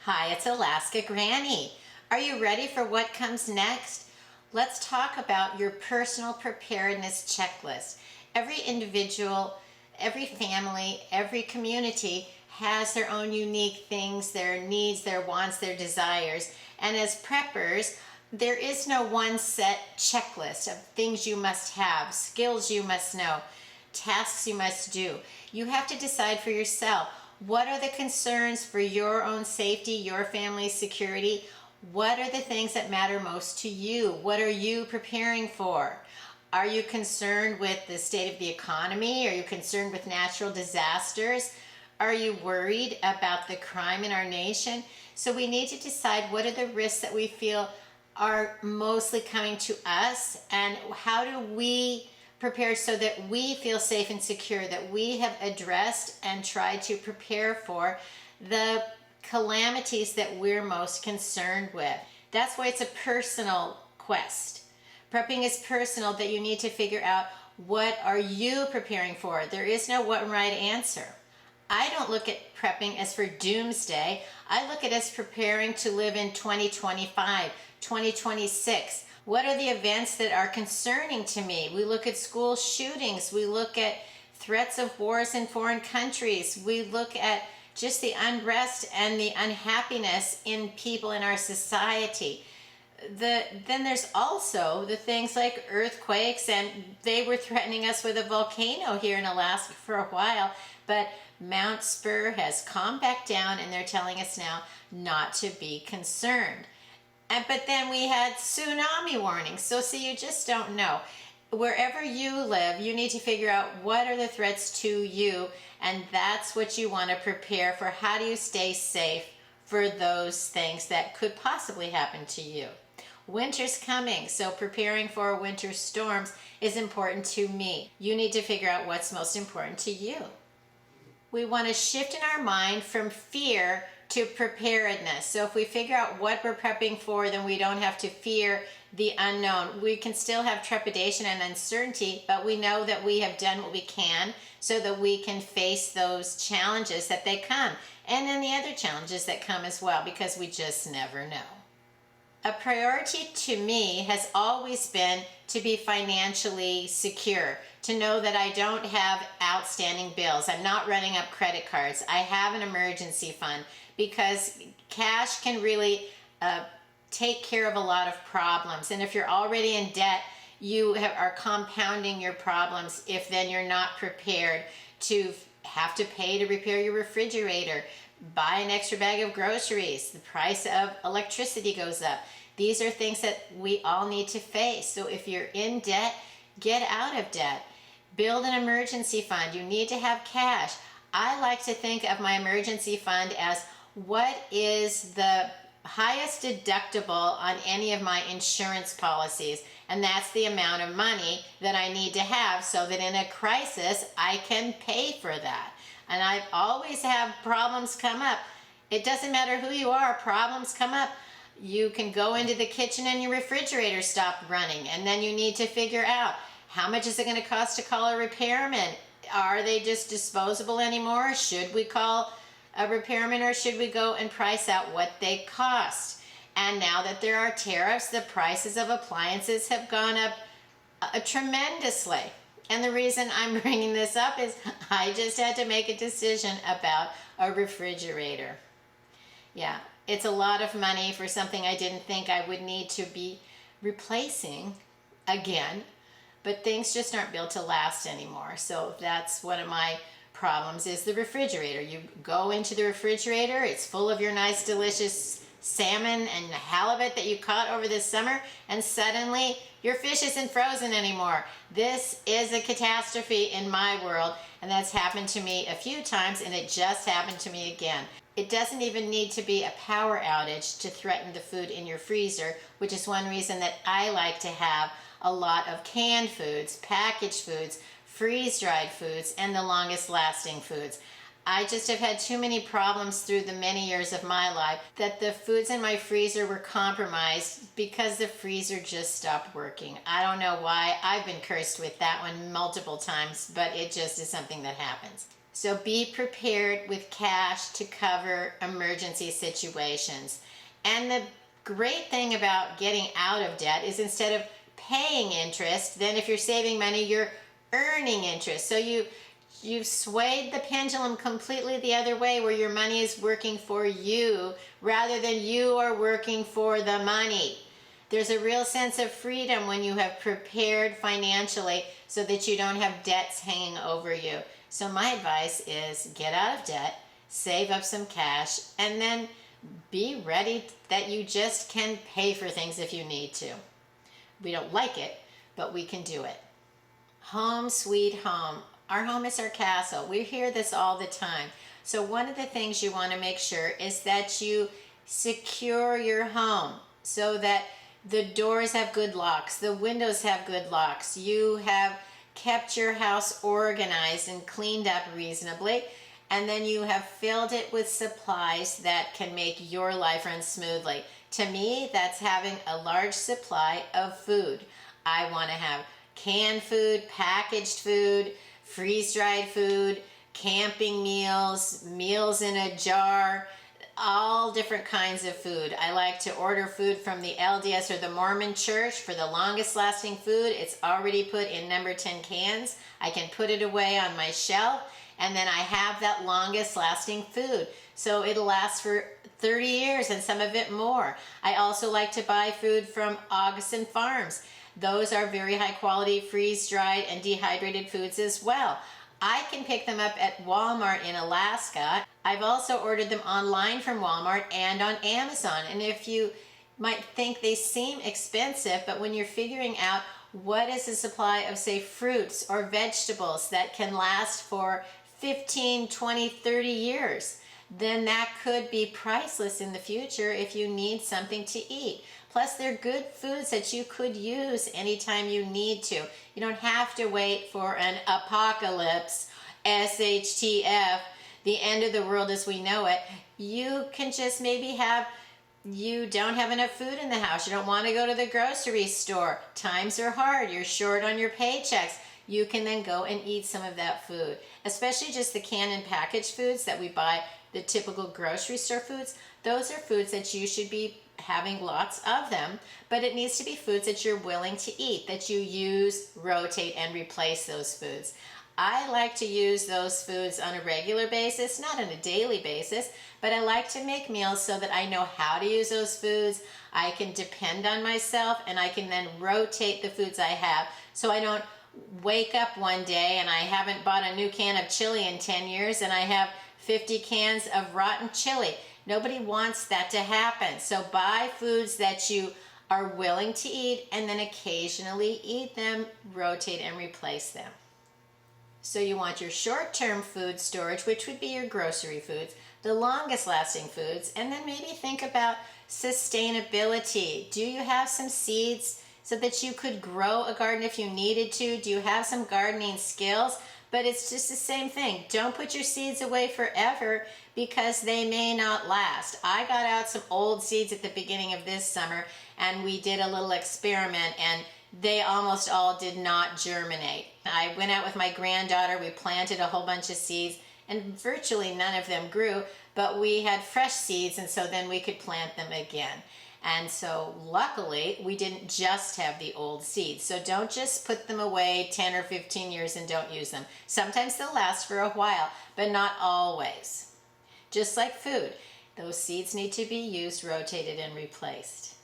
Hi, it's Alaska Granny. Are you ready for what comes next? Let's talk about your personal preparedness checklist. Every individual, every family, every community has their own unique things, their needs, their wants, their desires. And as preppers, there is no one set checklist of things you must have, skills you must know, tasks you must do. You have to decide for yourself. What are the concerns for your own safety, your family's security? What are the things that matter most to you? What are you preparing for? Are you concerned with the state of the economy? Are you concerned with natural disasters? Are you worried about the crime in our nation? So we need to decide what are the risks that we feel are mostly coming to us, and how do we prepare so that we feel safe and secure, that we have addressed and tried to prepare for the calamities that we're most concerned with. That's why it's a personal quest. Prepping is personal, that you need to figure out what are you preparing for. There is no one right answer. I don't look at prepping as for doomsday. I look at it as preparing to live in 2025, 2026. What are the events that are concerning to me? We look at school shootings. We look at threats of wars in foreign countries. We look at just the unrest and the unhappiness in people in our society. Then there's also the things like earthquakes, and they were threatening us with a volcano here in Alaska for a while, but Mount Spur has calmed back down and they're telling us now not to be concerned. But then we had tsunami warnings. So see, you just don't know. Wherever you live, you need to figure out what are the threats to you, and that's what you want to prepare for. How do you stay safe for those things that could possibly happen to you? Winter's coming, so preparing for winter storms is important to me. You need to figure out what's most important to you. We want to shift in our mind from fear to preparedness. So if we figure out what we're prepping for, then we don't have to fear the unknown. We can still have trepidation and uncertainty, but we know that we have done what we can so that we can face those challenges that they come, and then the other challenges that come as well, because we just never know. A priority to me has always been to be financially secure, to know that I don't have outstanding bills. I'm not running up credit cards. I have an emergency fund, because cash can really take care of a lot of problems. And if you're already in debt, you are compounding your problems if then you're not prepared to have to pay to repair your refrigerator, buy an extra bag of groceries, the price of electricity goes up. These are things that we all need to face. So if you're in debt, get out of debt. Build an emergency fund. You need to have cash. I like to think of my emergency fund as what is the highest deductible on any of my insurance policies, and that's the amount of money that I need to have so that in a crisis I can pay for that. And I always have problems come up. It doesn't matter who you are, problems come up. You can go into the kitchen and your refrigerator stopped running, and then you need to figure out how much is it going to cost to call a repairman. Are they just disposable anymore? Should we call a repairman, or should we go and price out what they cost? And now that there are tariffs, the prices of appliances have gone up tremendously. And the reason I'm bringing this up is I just had to make a decision about a refrigerator. Yeah, it's a lot of money for something I didn't think I would need to be replacing again, but things just aren't built to last anymore. So that's one of my problems, is the refrigerator. You go into the refrigerator, it's full of your nice delicious salmon and halibut that you caught over this summer, and suddenly your fish isn't frozen anymore. This is a catastrophe in my world, and that's happened to me a few times, and it just happened to me again. It doesn't even need to be a power outage to threaten the food in your freezer, which is one reason that I like to have a lot of canned foods, packaged foods, freeze-dried foods, and the longest lasting foods. I just have had too many problems through the many years of my life that the foods in my freezer were compromised because the freezer just stopped working. I don't know why. I've been cursed with that one multiple times, but it just is something that happens. So be prepared with cash to cover emergency situations. And the great thing about getting out of debt is instead of paying interest, then if you're saving money, you're earning interest. So you've swayed the pendulum completely the other way, where your money is working for you rather than you are working for the money. There's a real sense of freedom when you have prepared financially so that you don't have debts hanging over you. So my advice is get out of debt, save up some cash, and then be ready that you just can pay for things if you need to. We don't like it, but we can do it. Home sweet home. Our home is our castle. We hear this all the time. So one of the things you want to make sure is that you secure your home so that the doors have good locks, the windows have good locks, you have kept your house organized and cleaned up reasonably, and then you have filled it with supplies that can make your life run smoothly. To me, that's having a large supply of food. I want to have canned food, packaged food, freeze-dried food, camping meals, meals in a jar, all different kinds of food. I like to order food from the LDS or the Mormon Church for the longest lasting food. It's already put in number 10 cans. I can put it away on my shelf, and then I have that longest lasting food. So it'll last for 30 years and some of it more. I also like to buy food from Augustin Farms. Those are very high quality freeze-dried and dehydrated foods as well. I can pick them up at Walmart in Alaska. I've also ordered them online from Walmart and on Amazon. And if you might think they seem expensive, but when you're figuring out what is the supply of, say, fruits or vegetables that can last for 15, 20, 30 years, then that could be priceless in the future if you need something to eat. Plus, they're good foods that you could use anytime you need to. You don't have to wait for an apocalypse, SHTF, the end of the world as we know it. You can just maybe you don't have enough food in the house. You don't want to go to the grocery store. Times are hard. You're short on your paychecks. You can then go and eat some of that food, especially just the canned and packaged foods that we buy, the typical grocery store foods. Those are foods that you should be having lots of them, but it needs to be foods that you're willing to eat, that you use, rotate, and replace those foods. I like to use those foods on a regular basis, not on a daily basis, but I like to make meals so that I know how to use those foods. I can depend on myself, and I can then rotate the foods I have so I don't wake up one day and I haven't bought a new can of chili in 10 years and I have 50 cans of rotten chili. Nobody wants that to happen. So buy foods that you are willing to eat and then occasionally eat them, rotate and replace them. So you want your short-term food storage, which would be your grocery foods, the longest lasting foods, and then maybe think about sustainability. Do you have some seeds so that you could grow a garden if you needed to? Do you have some gardening skills? But it's just the same thing. Don't put your seeds away forever because they may not last. I got out some old seeds at the beginning of this summer and we did a little experiment and they almost all did not germinate. I went out with my granddaughter, we planted a whole bunch of seeds and virtually none of them grew, but we had fresh seeds and so then we could plant them again. And so luckily we didn't just have the old seeds. So don't just put them away 10 or 15 years and don't use them. Sometimes they'll last for a while, but not always. Just like food, those seeds need to be used, rotated, and replaced.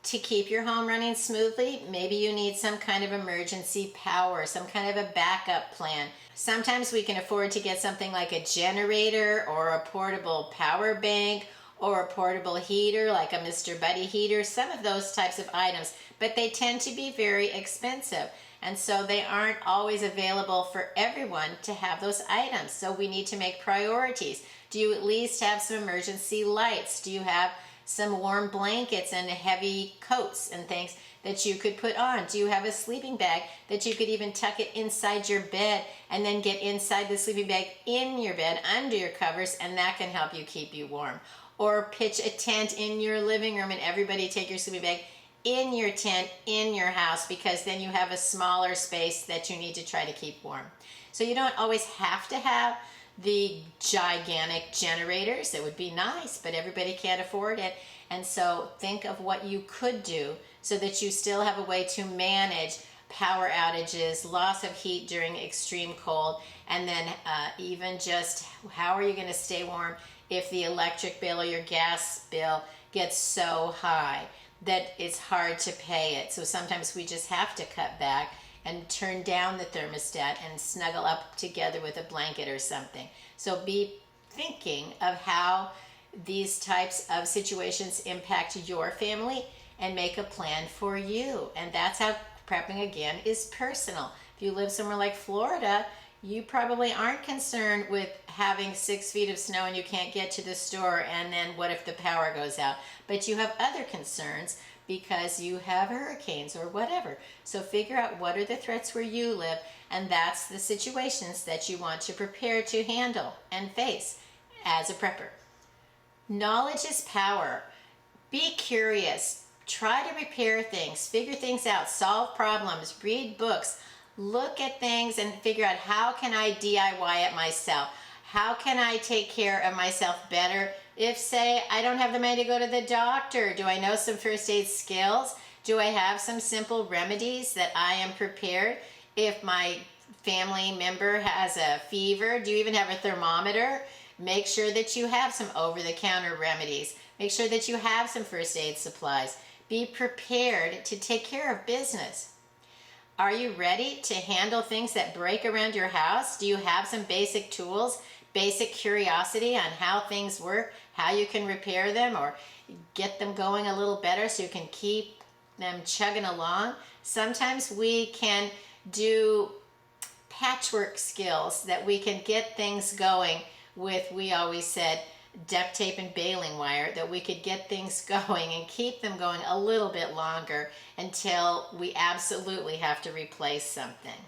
To keep your home running smoothly, maybe you need some kind of emergency power, some kind of a backup plan. Sometimes we can afford to get something like a generator or a portable power bank or a portable heater like a Mr. Buddy heater, some of those types of items, but they tend to be very expensive. And so they aren't always available for everyone to have those items. So we need to make priorities. Do you at least have some emergency lights? Do you have some warm blankets and heavy coats and things that you could put on? Do you have a sleeping bag that you could even tuck it inside your bed and then get inside the sleeping bag in your bed under your covers, and that can help you keep you warm? Or pitch a tent in your living room and everybody take your sleeping bag in your tent, in your house, because then you have a smaller space that you need to try to keep warm. So you don't always have to have the gigantic generators. It would be nice, but everybody can't afford it. And so think of what you could do so that you still have a way to manage power outages, loss of heat during extreme cold, and then even just how are you going to stay warm if the electric bill or your gas bill gets so high that it's hard to pay it. So sometimes we just have to cut back and turn down the thermostat and snuggle up together with a blanket or something. So be thinking of how these types of situations impact your family and make a plan for you. And that's how prepping, again, is personal. If you live somewhere like Florida, you probably aren't concerned with having 6 feet of snow and you can't get to the store, and then what if the power goes out? But you have other concerns because you have hurricanes or whatever. So figure out what are the threats where you live, and that's the situations that you want to prepare to handle and face as a prepper. Knowledge is power. Be curious. Try to repair things, figure things out, solve problems, read books, look at things and figure out how can I DIY it myself? How can I take care of myself better? If, say, I don't have the money to go to the doctor, do I know some first aid skills? Do I have some simple remedies that I am prepared? If my family member has a fever, do you even have a thermometer? Make sure that you have some over-the-counter remedies. Make sure that you have some first aid supplies. Be prepared to take care of business. Are you ready to handle things that break around your house? Do you have some basic tools, basic curiosity on how things work, how you can repair them or get them going a little better so you can keep them chugging along? Sometimes we can do patchwork skills that we can get things going with, we always said, duct tape and baling wire, that we could get things going and keep them going a little bit longer until we absolutely have to replace something.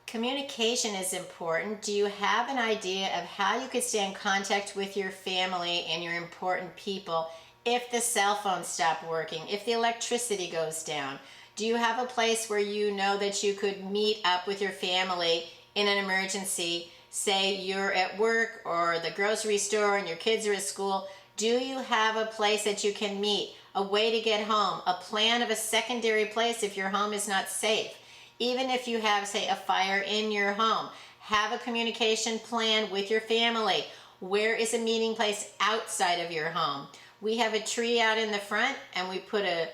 Communication is important. Do you have an idea of how you could stay in contact with your family and your important people if the cell phones stop working, if the electricity goes down? Do you have a place where you know that you could meet up with your family in an emergency? Say you're at work or the grocery store and your kids are at school. Do you have a place that you can meet, a way to get home, a plan of a secondary place if your home is not safe? Even if you have, say, a fire in your home, have a communication plan with your family. Where is a meeting place outside of your home? We have a tree out in the front and we put a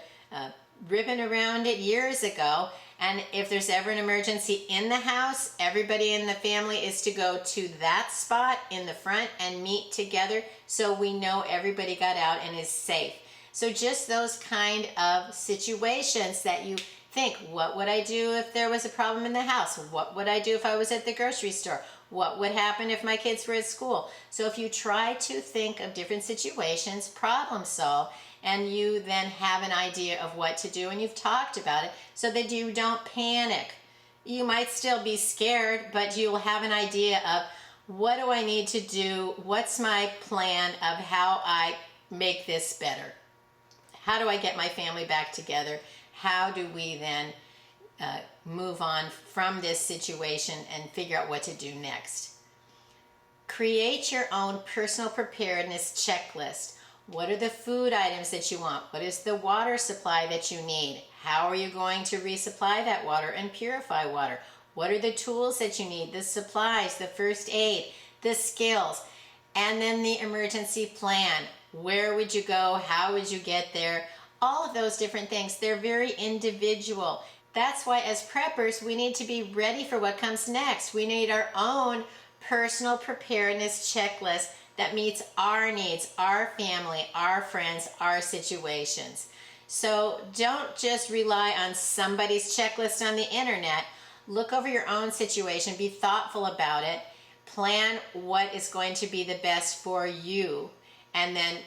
ribbon around it years ago. And if there's ever an emergency in the house, everybody in the family is to go to that spot in the front and meet together so we know everybody got out and is safe. So just those kind of situations that you think, what would I do if there was a problem in the house? What would I do if I was at the grocery store? What would happen if my kids were at school? So if you try to think of different situations, problem solve, and you then have an idea of what to do and you've talked about it so that you don't panic. You might still be scared, but you'll have an idea of what do I need to do? What's my plan of how I make this better? How do I get my family back together? How do we then move on from this situation and figure out what to do next? Create your own personal preparedness checklist. What are the food items that you want? What is the water supply that you need? How are you going to resupply that water and purify water? What are the tools that you need? The supplies, the first aid, the skills, and then the emergency plan. Where would you go? How would you get there? All of those different things, they're very individual. That's why as preppers, we need to be ready for what comes next. We need our own personal preparedness checklist that meets our needs, our family, our friends, our situations. So don't just rely on somebody's checklist on the internet. Look over your own situation, be thoughtful about it, plan what is going to be the best for you, and then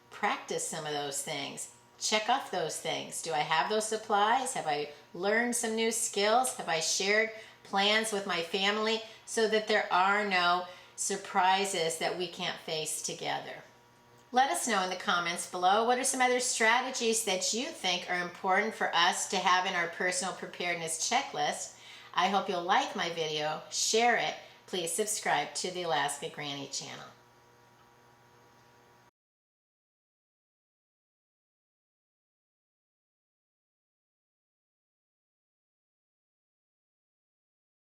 practice some of those things. Check off those things. Do I have those supplies? Have I learned some new skills? Have I shared plans with my family so that there are no surprises that we can't face together? Let us know in the comments below, what are some other strategies that you think are important for us to have in our personal preparedness checklist. I hope you'll like my video, share it. Please subscribe to the Alaska Granny channel.